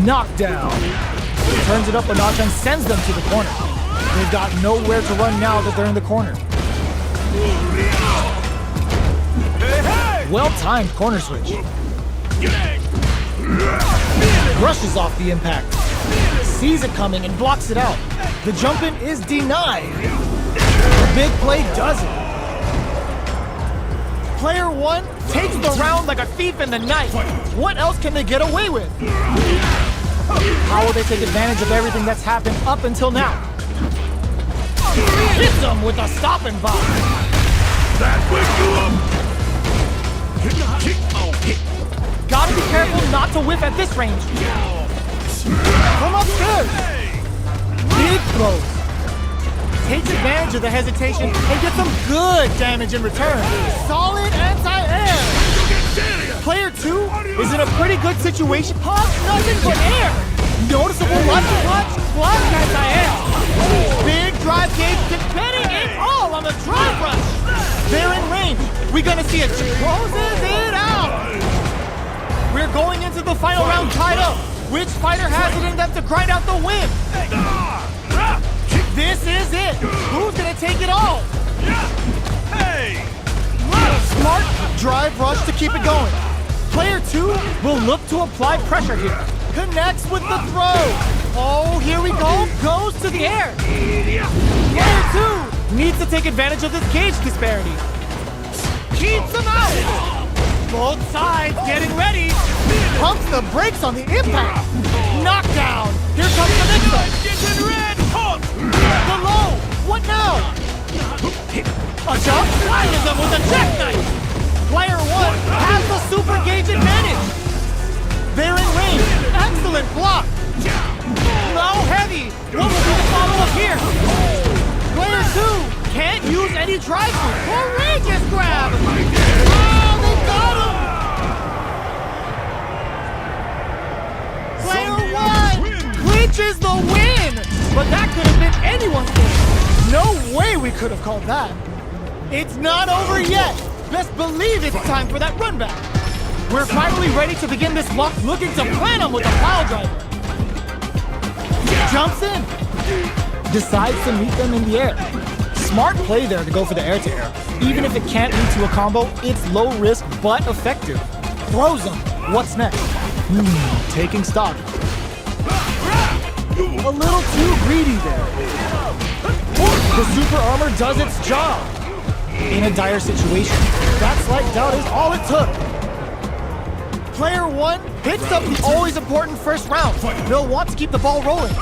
Knockdown. Turns it up a notch and sends them to the corner. They've got nowhere to run now that they're in the corner. Well-timed corner switch. Brushes off the impact. Sees it coming and blocks it out. The jump in is denied. The big play does it. Player one takes the round like a thief in the night. What else can they get away with? How will they take advantage of everything that's happened up until now? Hits them with a stopping bomb. That will Gotta be careful not to whiff at this range. From upstairs. Big throws. Takes advantage of the hesitation and gets some good damage in return. Solid anti-air. Player two is in a pretty good situation. Pumps nothing but air. Noticeable watch block anti-air. Big drive gauge depending it all on the drive rush. They're in range. We're gonna see it closes it out. We're going into the final round tied up. Which fighter has it in them to grind out the win? This is it. Who's gonna take it all? Smart drive rush to keep it going. Player two will look to apply pressure here. Connects with the throw. Oh, here we go. Goes to the air. Player two needs to take advantage of this cage disparity. Keeps him out. Both sides getting ready. Pumps the brakes on the impact. Knockdown. Here comes the next one. The low. What now? A jump. Fires them with a jackknife. Player one has the super gauge advantage. They're in range. Excellent block. Now heavy. What will be the follow-up here? Player two can't use any drive-through. Courageous grab. Oh, they got him. Player one clinches the win. But that could have been anyone's game. No way we could have called that. It's not over yet. Best believe it's time for that run back. We're finally ready to begin this lock, looking to plant him with a pile driver. Jumps in. Decides to meet them in the air. Smart play there to go for the air-to-air. Even if it can't lead to a combo, it's low risk but effective. Throws him. What's next? Taking stock. A little too greedy there. The super armor does its job. In a dire situation, that slight doubt is all it took. Player one hits up the always important first round. They'll want to keep the ball rolling.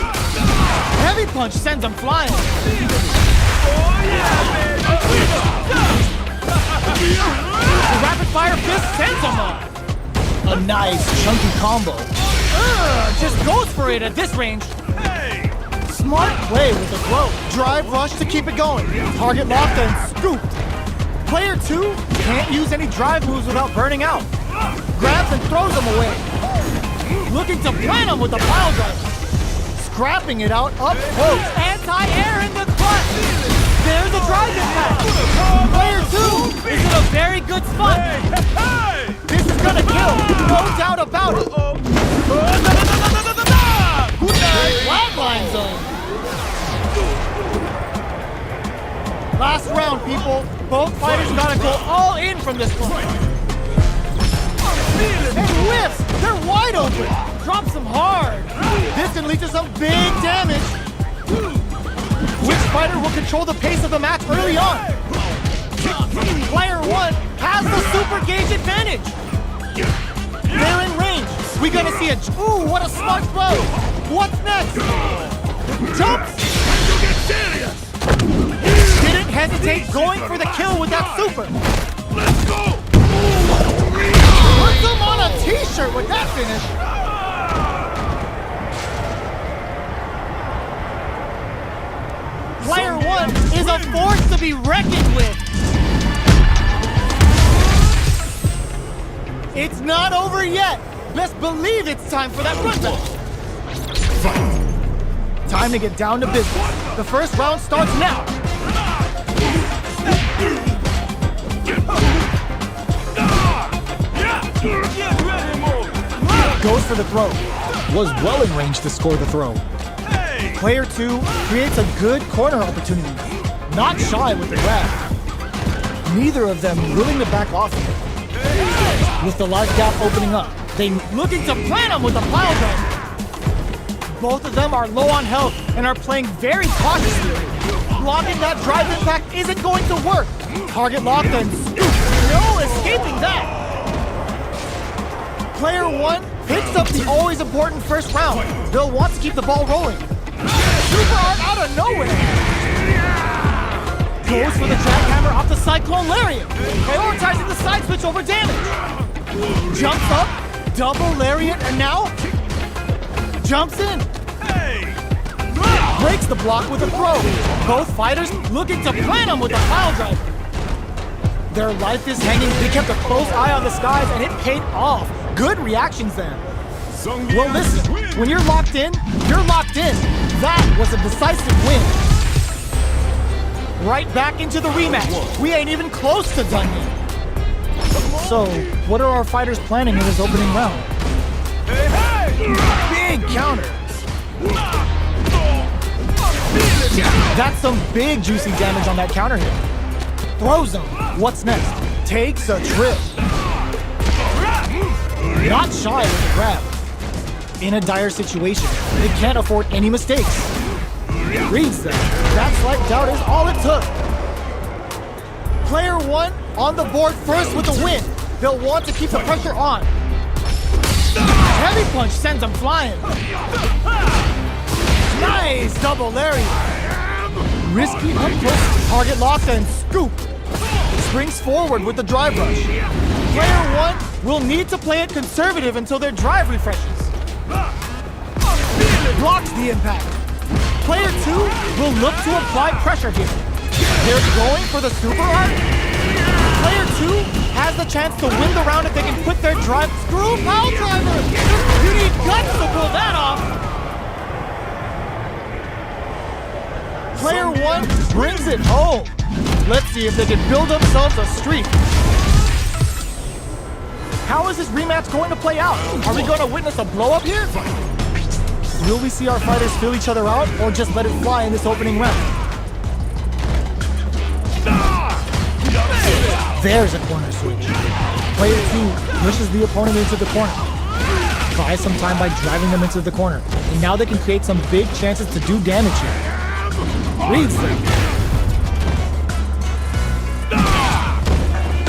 Heavy punch sends him flying. The rapid fire fist sends him up. A nice chunky combo. Just goes for it at this range. Smart play with the throw. Drive rush to keep it going. Target locked and scoop. Player 2 can't use any drive moves without burning out. Grabs and throws them away. Looking to plant him with the pile driver. Scrapping it out up close. Anti-air in the clutch. There's a drive impact. Player 2 is in a very good spot. This is gonna kill. No doubt about it. Flatline zone. Last round, people. Both fighters gotta go all in from this point. And whiffs! They're wide open! Drops them hard! This can lead to some big damage! Which fighter will control the pace of the match early on? Player 1 has the super gauge advantage! They're in range! We gonna see a... Ooh, what a smart throw! What's next? Jumps! Didn't hesitate going for the kill with that super! Let's go! Puts him on a t-shirt with that finish! Player 1 is a force to be reckoned with! It's not over yet! Best believe it's time for that run back! Time to get down to business. The first round starts now! Goes for the throw. Was well in range to score the throw. Player 2 creates a good corner opportunity. Not shy with the grab. Neither of them willing to back off here. With the large gap opening up, they looking to plant him with a pile driver. Both of them are low on health and are playing very cautiously. Blocking that drive impact isn't going to work. Target locked and scoop. No escaping that. Player 1 picks up the always important first round. They'll want to keep the ball rolling. Super art out of nowhere. Goes for the jackhammer off the cyclone lariat. Prioritizing the side switch over damage. Jumps up, double lariat, and now jumps in. Breaks the block with a throw. Both fighters looking to plant him with a pile driver. Their life is hanging. They kept a close eye on the skies, and it paid off. Good reactions then. Well, listen, when you're locked in, you're locked in. That was a decisive win. Right back into the rematch. We ain't even close to done yet. So, what are our fighters planning in this opening round? Big counter. That's some big juicy damage on that counter hit. Throws him. What's next? Takes a trip. Not shy with the grab. In a dire situation, they can't afford any mistakes. Reads them. That slight doubt is all it took. Player 1 on the board first with the win. They'll want to keep the pressure on. Heavy punch sends them flying. Nice double lariat. Risky up close, target locked and scoop. Springs forward with the drive rush. Player 1 will need to play it conservative until their drive refreshes. Blocks the impact. Player 2 will look to apply pressure here. They're going for the super art. Player 2 has the chance to win the round if they can put their drive. Screw pile driver! You need guts to pull that off! Player 1 brings it home. Let's see if they can build themselves a streak. How is this rematch going to play out? Are we going to witness a blow-up here? Will we see our fighters fill each other out or just let it fly in this opening round? There's a corner switch. Player 2 pushes the opponent into the corner. Buys some time by driving them into the corner. And now they can create some big chances to do damage here. Reads them.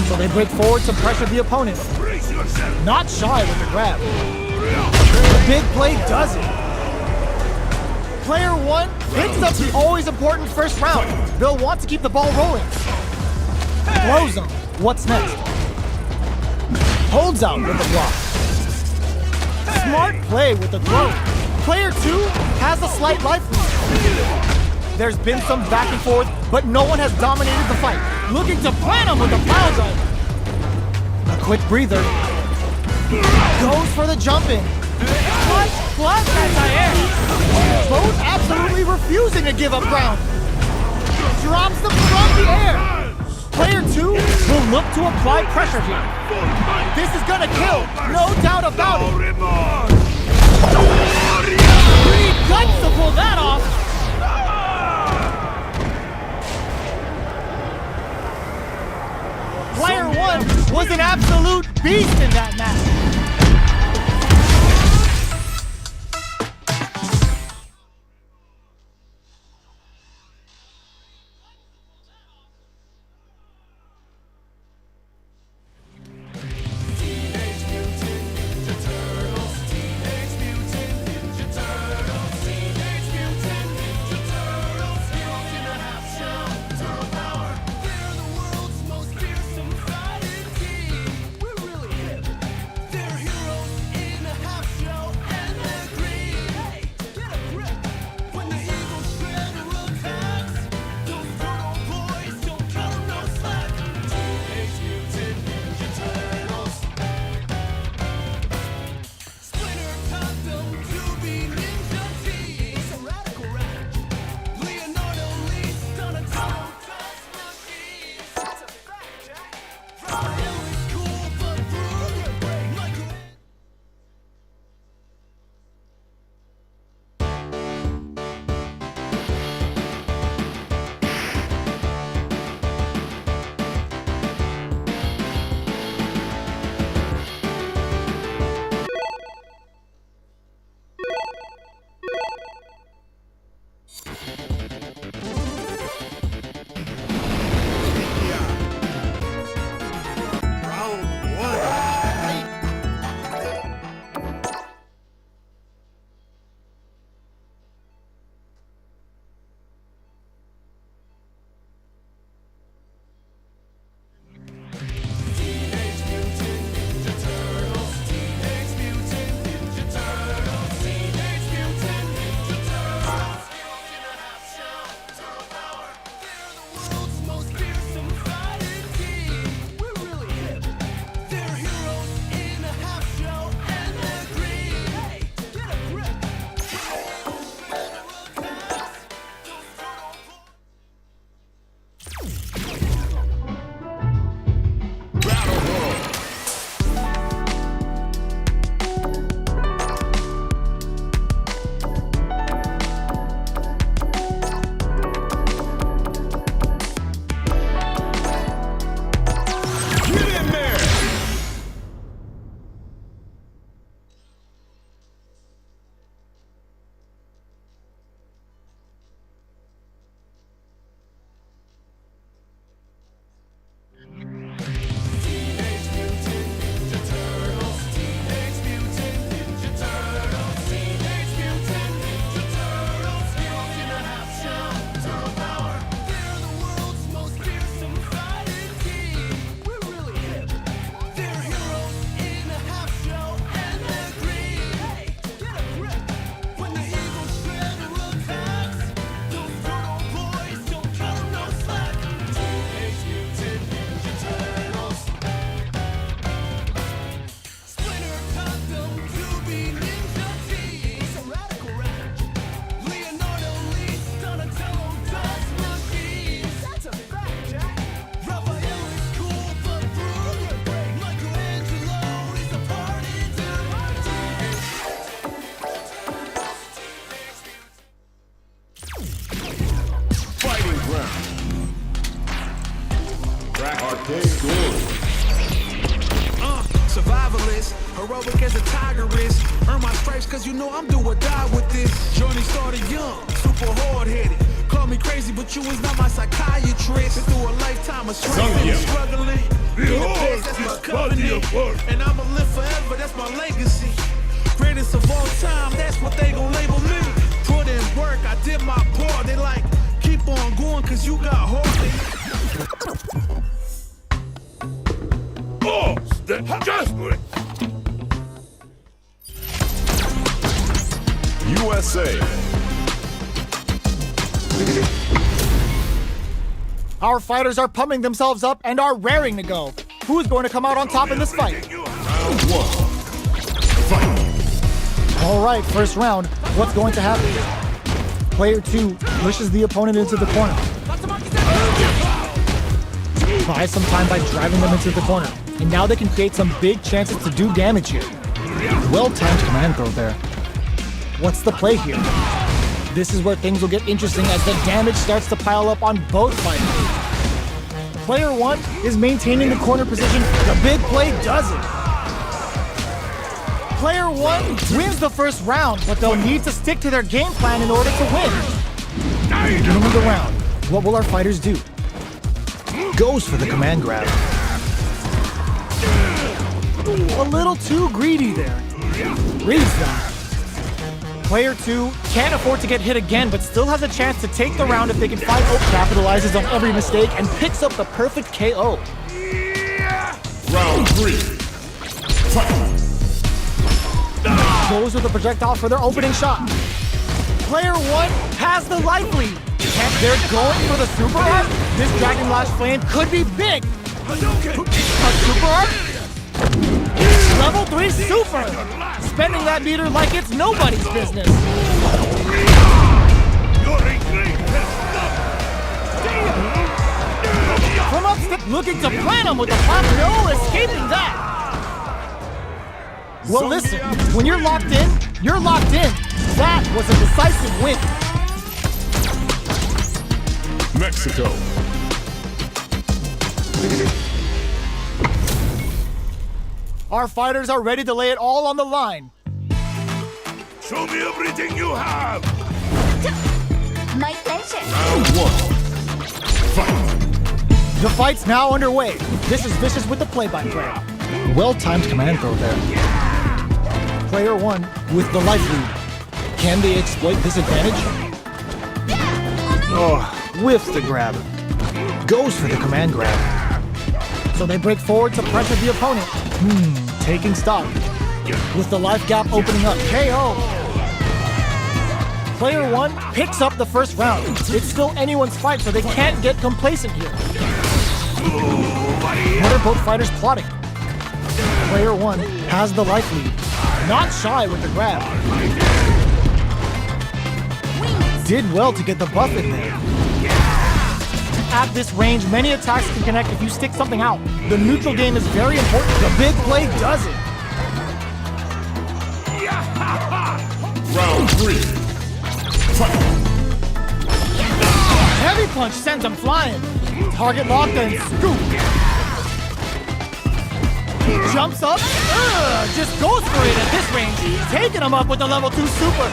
So they break forward to pressure the opponent. Not shy with the grab. The big play does it. Player 1 picks up the always important first round. They'll want to keep the ball rolling. Throw zone. What's next? Holds out with the block. Smart play with the throw. Player 2 has a slight life lead. There's been some back and forth, but no one has dominated the fight. Looking to plant him with the plow zone. A quick breather. Goes for the jump in. Plus anti-air. Both absolutely refusing to give up ground. Drops them from the air. Player 2 will look to apply pressure here. This is gonna kill, no doubt about it. Pretty guts to pull that off. Player 1 was an absolute beast in that match. Survivalist, heroic as a tiger is. Earn my stripes cause you know I'm do or die with this. Journey started young, super hard-headed. Call me crazy, but you was not my psychiatrist. Been through a lifetime of strength and struggling. Be the best, that's my covenant. And I'ma live forever, that's my legacy. Greatest of all time, that's what they gon' label me. Put in work, I did my part. They like, keep on going, cause you got heart. Oh, just USA. Our fighters are pumping themselves up and are raring to go. Who's going to come out on top in this fight? Round one. Fight. All right, first round. What's going to happen? Player 2 pushes the opponent into the corner. Buys some time by driving them into the corner. And now they can create some big chances to do damage here. Well-timed command throw there. What's the play here? This is where things will get interesting as the damage starts to pile up on both fighters. Player 1 is maintaining the corner position. The big play does it. Player 1 wins the first round, but they'll need to stick to their game plan in order to win. Beginning of the round, what will our fighters do? Goes for the command grab. A little too greedy there. Reads them. Player 2 can't afford to get hit again, but still has a chance to take the round if they can find Oak capitalizes on every mistake and picks up the perfect KO. Round 3. Fight. Goes with the projectile for their opening shot. Player 1 has the life lead. And they're going for the super art. This Dragon Lash Flame could be big. A super art? Level 3 super! Spending that meter like it's nobody's business. From upstep looking to plant him with the pop, no escaping that. Well, listen, when you're locked in, you're locked in. That was a decisive win. Mexico. Our fighters are ready to lay it all on the line. Show me everything you have. My pleasure. Round 1. Fight. The fight's now underway. This is Vicious with the play-by-play. Well-timed command throw there. Player 1 with the life lead. Can they exploit this advantage? Oh, whiffs the grab. Goes for the command grab. So they break forward to pressure the opponent. Taking stock. With the life gap opening up. KO. Player 1 picks up the first round. It's still anyone's fight, so they can't get complacent here. What are both fighters plotting? Player 1 has the life lead. Not shy with the grab. Did well to get the buff in there. At this range, many attacks can connect if you stick something out. The neutral game is very important. The big play does it. Round 3. Fight. Heavy punch sends him flying. Target locked and scoop. Jumps up. Just goes for it at this range. Taking him up with the level 2 super.